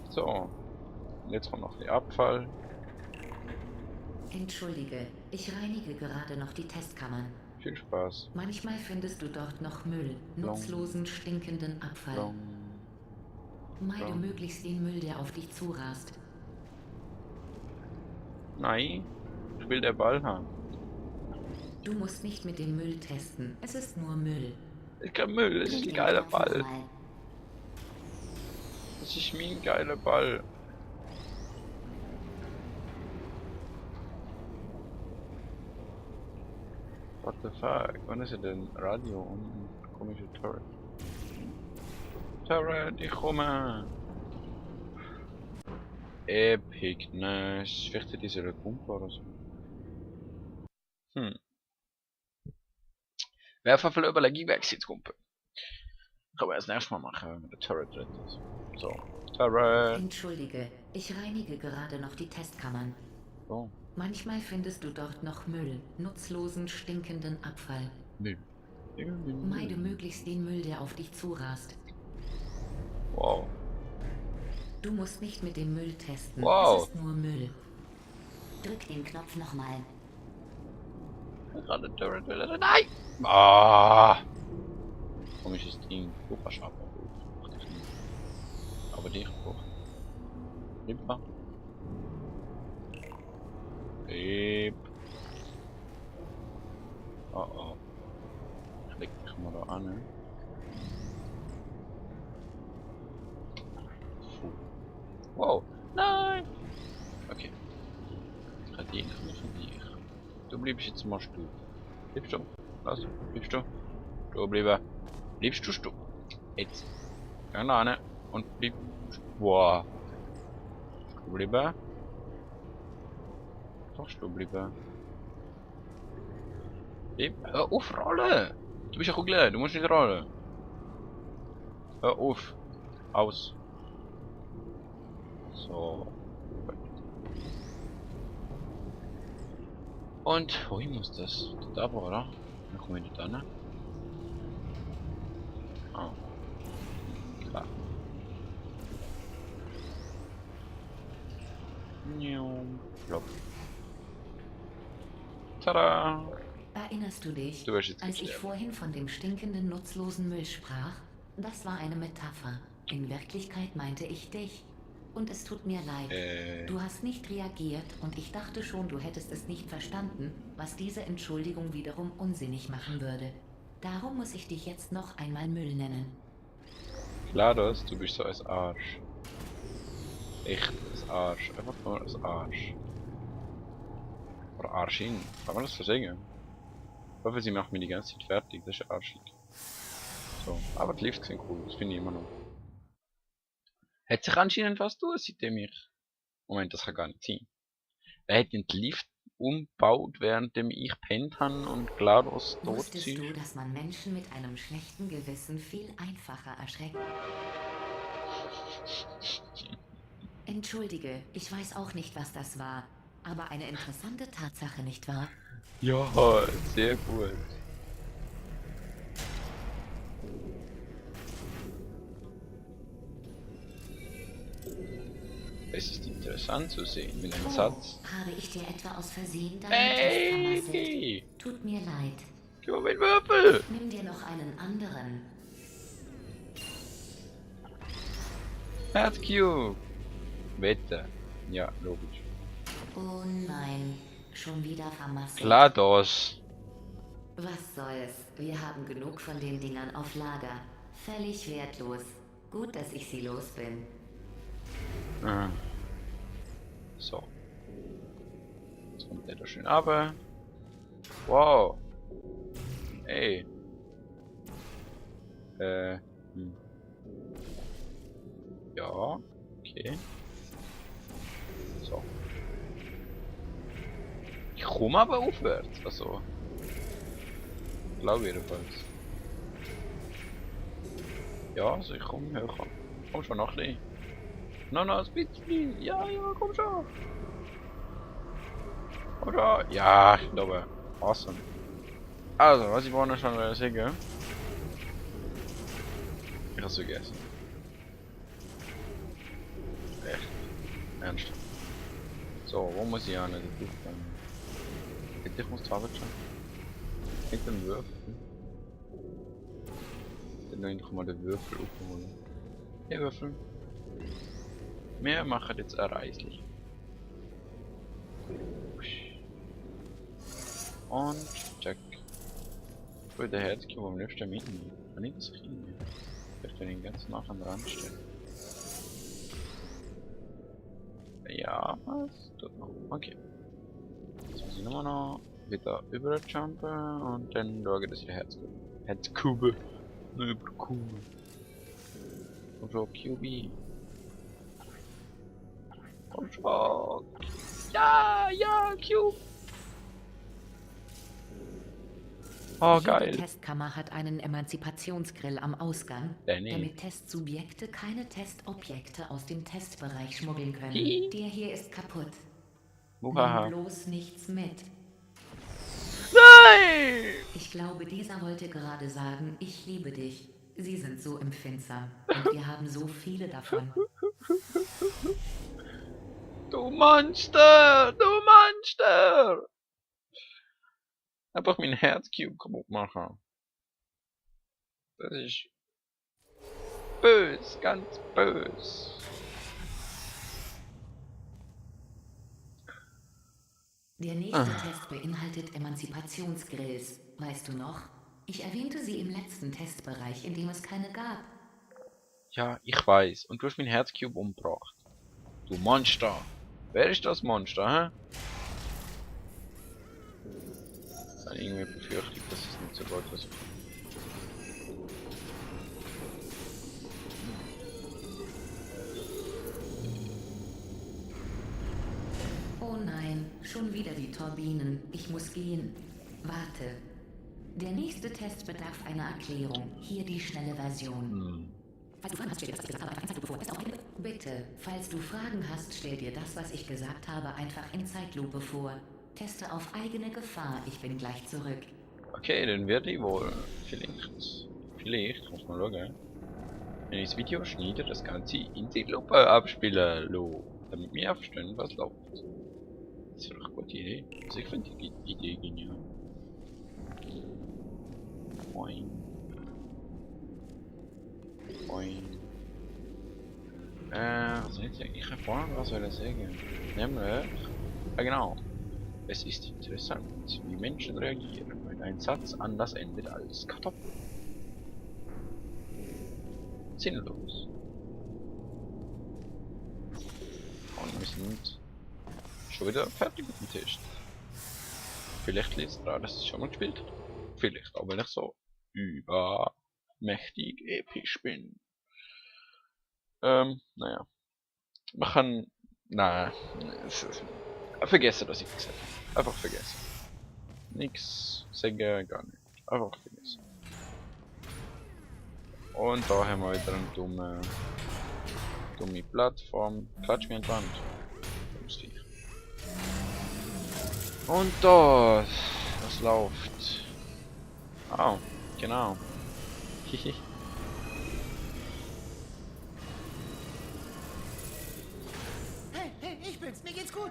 So, und jetzt kommt noch die Abfall. Entschuldige, ich reinige gerade noch die Testkammern. Viel Spaß. Manchmal findest du dort noch Müll, Long, nutzlosen, stinkenden Abfall. long, Meide long. möglichst den Müll, der auf dich zurast. Nein, ich will der Ball haben. Du musst nicht mit dem Müll testen, es ist nur Müll. Ich glaube Müll, das ist ein geiler Ball. Das ist mein geiler Ball. What the fuck? Wann ist er denn? Radio und komische Turret. Turret, ich komme! Epicness. Vielleicht hat diese Pumpe oder so. Wäre auf jeden Fall eine Überlegung weg, jetzt Kumpe. Können wir das nächste Mal machen, wenn wir den Turret retten. So, Turret. Entschuldige, ich reinige gerade noch die Testkammern. So, Manchmal findest du dort noch Müll, nutzlosen, stinkenden Abfall. Müll. Meide möglichst den Müll, der auf dich zurast. Wow. Du musst nicht mit dem Müll testen, Wow. es ist nur Müll. Drück den Knopf nochmal. Gerade Turret will er. Nein! Ah! Komisches Ding. Super scharf. Aber dich hoch. Hüpfer. Hüp. Oh oh. Ich leg mich mal da an. Ne? Wow. Nein! Okay. Ich kann die nicht von dir. Du bleibst jetzt mal stumm. Bleibst du? Was? Bleibst du? Du bleiben. Bleibst du stumm? Jetzt. Geh da hin und bleib. Wow. Du bleiben. Doch, du bleiben. Bleib. Hör auf, rollen! Du bist ja Kugel, du musst nicht rollen. Hör auf. Aus. So. Und wohin muss das? Da aber, oder? Dann kommen wir da, ne? Ah. Klar. Flop. Tada! Erinnerst du dich, Du wirst jetzt als ich sterben. vorhin von dem stinkenden, nutzlosen Müll sprach? Das war eine Metapher. In Wirklichkeit meinte ich dich. Und es tut mir leid. Du hast nicht reagiert und ich dachte schon, du hättest es nicht verstanden, was diese Entschuldigung wiederum unsinnig machen würde. Darum muss ich dich jetzt noch einmal Müll nennen. GLaDOS, du bist so ein Arsch. Echt ein Arsch. Einfach nur ein Arsch. Oder Arschin. Kann man das so sagen? Ich hoffe, sie macht mich die ganze Zeit fertig. Das ist arschig. So. Aber die Lifts sind cool. Das finde ich immer noch. Hat sich anscheinend was tun, seitdem ich... Moment, das kann gar nicht sein. Wer hat den Lift umgebaut, währenddem ich pennt habe und GLaDOS tot Wusstest du, ist? dass man Menschen mit einem schlechten Gewissen viel einfacher erschreckt? Entschuldige, ich weiß auch nicht, was das war. Aber eine interessante Tatsache, nicht wahr? Ja, sehr gut. Es ist interessant zu sehen, mit einem Satz. Habe ich dir etwa aus Versehen deinen Test vermasselt? Hey! Tut mir leid. Gib mir meinen Würfel! Nimm dir noch einen anderen. Herzcube! Wette. Ja, logisch. Oh nein, schon wieder vermasselt. GLaDOS! Was soll's, wir haben genug von den Dingern auf Lager. Völlig wertlos. Gut, dass ich sie los bin. So. Jetzt kommt der da schön runter. Wow. Ey. Ja. Okay. So. Ich komme aber aufwärts. Also. Glaube jedenfalls. Ja, also ich komme höher. Komm schon noch ein bisschen. Noch ein bisschen. Ja, komm schon. Komm schon. Ja, ich glaube. Awesome. Also, was ich vorhin schon sagen. Ich hab's vergessen. ernsthaft. So, wo muss ich an? Bitte, ich muss Tablet schauen. Mit dem Würfel. Dann will ich mal den Würfel aufholen. Hey Würfel. Wir machen jetzt ein Reisli. Und check. Für den Herzcube am liebsten mitnehmen. Kann ich das kriegen? Ich kann ihn ganz nach an den Rand stellen. Ja, was? Tut noch. Okay. Jetzt muss ich nur noch wieder überjumpen und dann schauen, dass ich Herzkube. Nur über Kube. Und so QB. Und so. Ja, ja, Cube. Oh, geil. Die Testkammer hat einen Emanzipationsgrill am Ausgang, damit Testsubjekte keine Testobjekte aus dem Testbereich schmuggeln können. Der hier ist kaputt. Nimm bloß nichts mit. Nein! Ich glaube, dieser wollte gerade sagen, ich liebe dich. Sie sind so empfindsam und wir haben so viele davon. Du Monster! Du Monster! Einfach mein Herzcube kaputt machen. Das ist bös, ganz bös. Der nächste Test beinhaltet Emanzipationsgrills. Weißt du noch? Ich erwähnte sie im letzten Testbereich, in dem es keine gab. Ja, ich weiß. Und du hast mein Herzcube umgebracht. Du Monster! Wer ist das Monster, hä? Ich habe irgendwie befürchtet, dass es nicht so gut ist. Oh nein, schon wieder die Turbinen. Ich muss gehen. Warte. Der nächste Test bedarf einer Erklärung. Hier die schnelle Version. Falls du Fragen hast, stell dir das, was ich gesagt habe, einfach in Zeitlupe vor. Ist auch eine... Bitte, falls du Fragen hast, stell dir das, was ich gesagt habe, einfach in Zeitlupe vor. Teste auf eigene Gefahr. Ich bin gleich zurück. Okay, dann werde ich wohl vielleicht, muss man schauen, wenn ich das Video schneide, das Ganze in die Lupe abspielen lassen, damit wir verstehen, was läuft. Das ist doch eine gute Idee. Also ich finde die Idee genial. Moin. Moin. Was soll ich sagen? Ich habe vorhin was sagen. Nämlich, genau. Es ist interessant, wie Menschen reagieren, wenn ein Satz anders endet als Kartoffel. Sinnlos. Und wir sind schon wieder fertig mit dem Test. Vielleicht liegt es daran, dass ich schon mal gespielt habe. Vielleicht auch, weil ich so übermächtig episch bin. Naja. Man kann... Nein. Vergessen, dass ich gesagt habe. Einfach vergessen. Nix sagen, gar nicht. Einfach vergessen. Und da haben wir wieder eine dumme Plattform. Klatsch mir in die Wand. Und da, was läuft? Oh, genau. Hihi. Hey, ich bin's, mir geht's gut.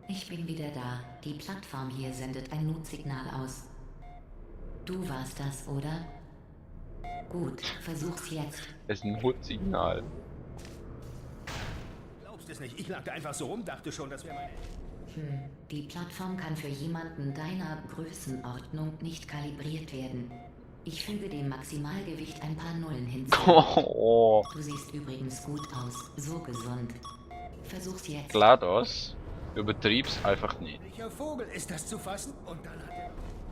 Ich bin wieder da. Die Plattform hier sendet ein Notsignal aus. Du warst das, oder? Gut, versuch's jetzt. Es ist ein Notsignal. Glaubst es nicht, ich lag da einfach so rum, dachte schon, das wäre meine... Die Plattform kann für jemanden deiner Größenordnung nicht kalibriert werden. Ich füge dem Maximalgewicht ein paar Nullen hinzu. Oh. Du siehst übrigens gut aus, so gesund. Versuch's jetzt. GLaDOS, übertrieb's einfach nicht. Welcher Vogel ist das zu fassen? Und dann hat er...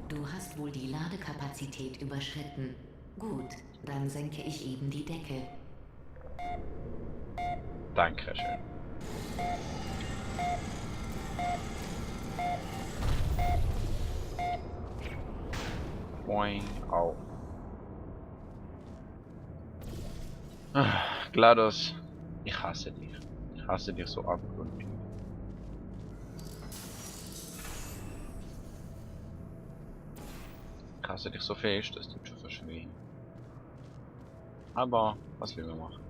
Du hast wohl die Ladekapazität überschritten. Gut, dann senke ich eben die Decke. Dankeschön. Boing, au. GLaDOS, ich hasse dich. Ich hasse dich so abgrundtief. Ich hasse dich so fest, dass du schon verschwehen. Aber, was will man machen?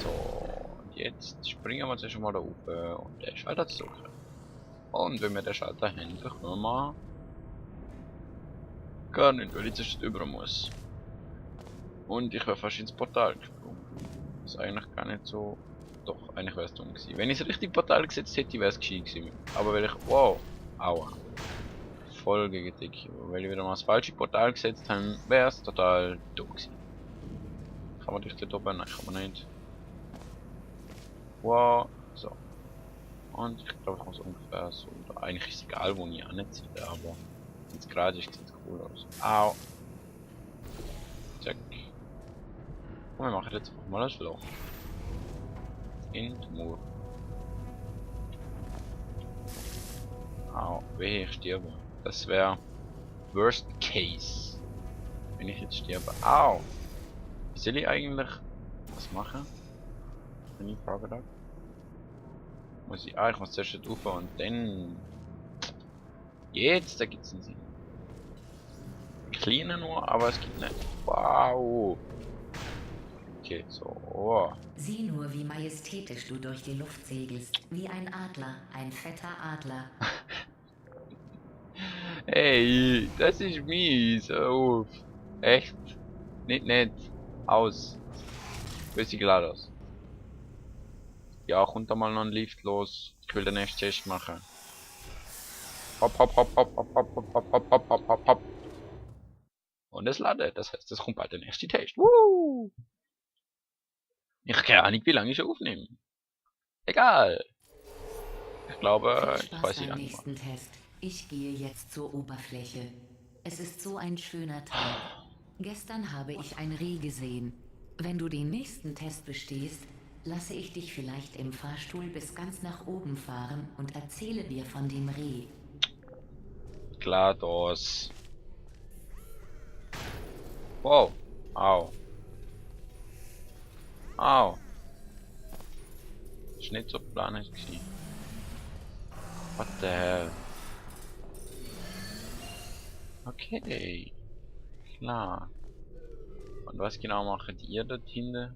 So, und jetzt springen wir zuerst mal da oben und den Schalter zurück. Und wenn wir den Schalter haben, dann können wir gar nicht, weil ich zuerst über muss. Und ich wäre fast ins Portal gesprungen. Das ist eigentlich gar nicht so. Doch, eigentlich wäre es dumm gewesen. Wenn ich es richtig Portal gesetzt hätte, wäre es gescheit gewesen. Aber weil ich. Wow! Aua. Voll gegen dich. Weil ich wieder mal das falsche Portal gesetzt habe, wäre es total dumm gewesen. Kann man durch dort oben? Nein, kann man nicht. Wow. So. Und ich glaube, ich muss ungefähr so. Eigentlich ist es egal, wo ich anziehe, aber jetzt gerade sieht es cool aus. Au. Zack. Und wir machen jetzt einfach mal das Loch. In den Mur. Au, wehe, ich sterbe. Das wäre Worst Case. Wenn ich jetzt sterbe. Au! Wie soll ich eigentlich was machen? Wenn ich fragen darf? Muss ich. Ah, ich muss zuerst rauf und dann. Jetzt, da gibt's einen Sinn. Kleiner nur, aber es gibt nicht. Wow! Okay, so. Oh. Sieh nur, wie majestätisch du durch die Luft segelst. Wie ein Adler, ein fetter Adler. Hey, das ist mies. Auf. Echt? Nicht nett. Aus. Böse GLaDOS. Ja, kommt da mal noch ein Lift los. Ich will den nächsten Test machen. Hopp, hopp, hopp, hopp, hopp, hopp, hopp, hopp, hopp, hopp, hopp, hopp, hopp. Und es ladet. Das heißt, es kommt bald der nächste Test. Woo! Ich habe keine Ahnung, wie lange ich aufnehme. Egal. Ich glaube, Viel ich Spaß weiß beim nicht nächsten Test. Ich gehe jetzt zur Oberfläche. Es ist so ein schöner Tag. Gestern habe ich ein Reh gesehen. Wenn du den nächsten Test bestehst, lasse ich dich vielleicht im Fahrstuhl bis ganz nach oben fahren und erzähle dir von dem Reh. GLaDOS. Wow. Au. Au. Ist nicht so geplant gewesen. What the hell? Okay. Klar. Und was genau macht ihr dort hinten?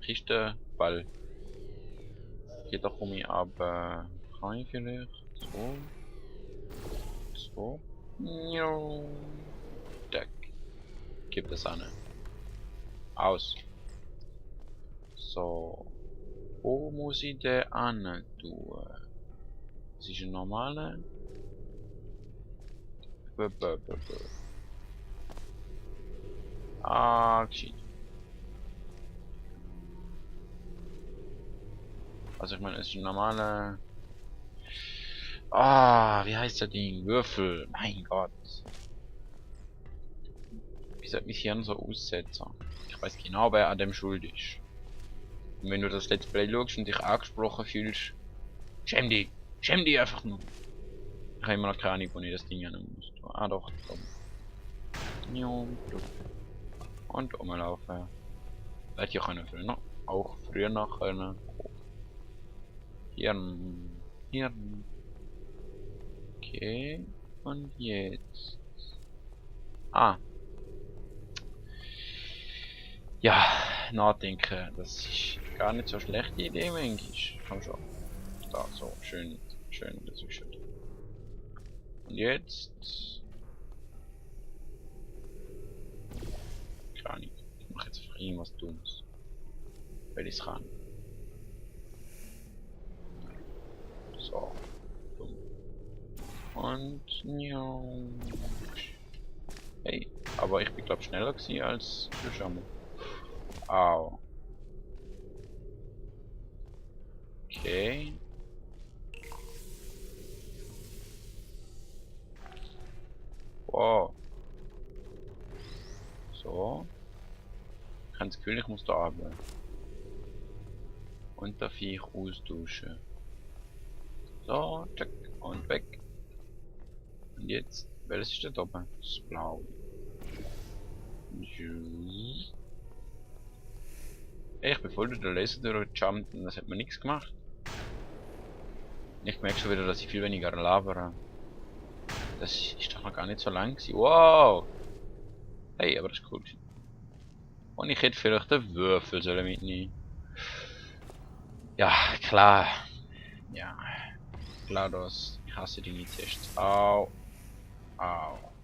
Kiste, Ball. Geht doch um mich ab. Kann ich vielleicht? So. So. Jo. Deck. Gib das an. Aus. So. Wo muss ich den an tun? Das ist ein normaler. Ah, gescheit. Also ich meine, es ist ein normaler. Ah, wie heißt der Ding? Würfel. Mein Gott. Wie soll mich Hirn so aussetzen? Ich weiß genau, wer an dem schuld ist. Und wenn du das Let's Play schaust und dich angesprochen fühlst, schäm dich. Schäm dich einfach nur. Ich habe immer noch keine Ahnung, wo ich das Ding nehmen muss. Ah doch, und umlaufen. Hätte ich auch früher noch können. Hirn. Okay. Und jetzt. Ah. Ja, nachdenken. Das ist gar nicht so eine schlechte Idee, manchmal. Komm schon. Da, so. Schön dazwischen. Und jetzt. Keine Ahnung. Ich mache jetzt einfach irgendwas Dummes. Weil ich es kann. So. Dumm. Und ja. Hey, aber ich bin glaube schneller gewesen als du schon. Au. Okay. Wow. So. Ich habe das Gefühl, ich muss da arbeiten. Und da Viech austauschen. So, check. Und weg. Und jetzt, welches ist da oben? Das Blau. Ey, ich bin voll durch den Laser durchgejumpt und das hat mir nichts gemacht. Ich merke schon wieder, dass ich viel weniger labere. Das ist doch noch gar nicht so lang gewesen. Wow! Hey, aber das ist cool. Und ich hätte vielleicht den Würfel sollen mitnehmen. Ja, klar. Ja. GLaDOS, ich hasse deine Tests. Au. Au.